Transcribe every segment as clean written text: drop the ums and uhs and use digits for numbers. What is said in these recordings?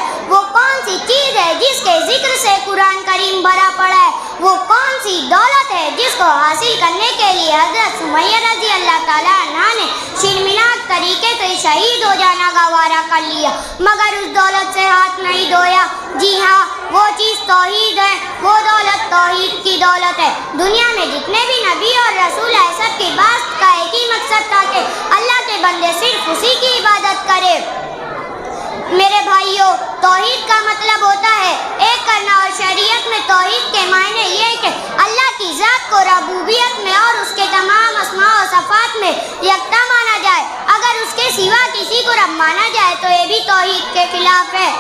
ہے؟ وہ کون سی چیز ہے جس کے ذکر سے قرآن کریم بھرا پڑا ہے؟ وہ کون سی دولت ہے جس کو حاصل کرنے کے لیے حضرت سمیہ رضی اللہ تعالیٰ عنہا نے شرمناک طریقے سے شہید ہو جانا گوارا کر لیا مگر اس دولت سے ہاتھ نہیں دھویا؟ جی ہاں، وہ چیز توحید ہے، وہ دولت توحید کی دولت ہے۔ دنیا میں جتنے بھی نبی اور رسول ہیں، سب کے بعث کا ایک ہی مقصد تھا کہ اللہ کے بندے صرف اسی کی عبادت کرے۔ میرے بھائیوں، توحید کا مطلب ہوتا ہے ایک کرنا، اور شریعت میں توحید کے معنی یہ ہے کہ اللہ کی ذات کو ربوبیت میں اور اس کے تمام اسماء و صفات میں یکتا مانا جائے۔ اگر اس کے سوا کسی کو رب مانا جائے تو یہ بھی توحید کے خلاف ہے۔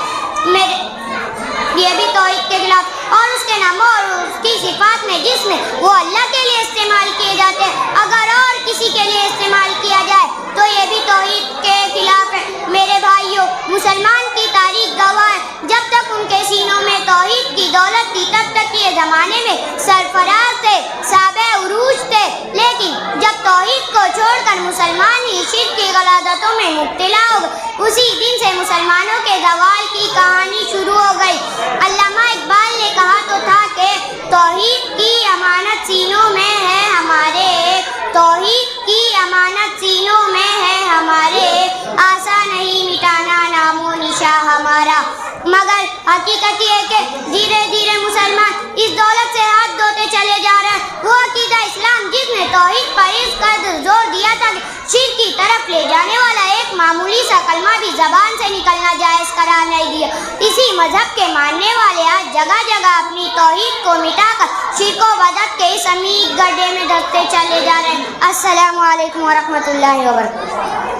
اور اس کے ناموں اور اس کی صفات میں جس میں وہ اللہ کے لیے استعمال کیے جاتے ہیں، اگر اور کسی کے لیے استعمال کیا جائے تو یہ بھی توحید کے خلاف ہے۔ میرے بھائیوں، مسلمان کی تاریخ گواہ ہے، جب تک ان کے سینوں میں توحید کی دولت تھی تب تک یہ زمانے میں سرفراز تھے، صحابہ عروج تھے، لیکن جب توحید کو چھوڑ کر مسلمان ہی شرک کی غلاظتوں میں مبتلا ہو گئے، اسی دن سے مسلمانوں کے زوال کی کہانی شروع ہو گئی۔ علامہ اقبال نے کہا تو تھا کہ توحید کی امانت سینوں میں ہے ہمارے، توحید کی امانت سینوں میں ہے ہمارے، آسان نہیں مٹانا نام و نشاں ہمارا۔ مگر حقیقت یہ ہے کہ دھیرے دھیرے مسلمان اس دولت سے ہاتھ دھوتے چلے جا رہے ہیں۔ وہ عقیدہ اسلام جس نے توحید پر اس قدر زور دیا تھا کہ شرک کی طرف لے جانے والا ایک معمولی سا کلمہ بھی زبان سے نکلنا جائز قرار نہیں دیا، اسی مذہب کے ماننے والے آج جگہ جگہ اپنی توحید کو مٹا کر شرک و بدعت کے اس عمیق گڈھے میں دھستے چلے جا رہے ہیں۔ السلام علیکم ورحمۃ اللہ وبرکاتہ۔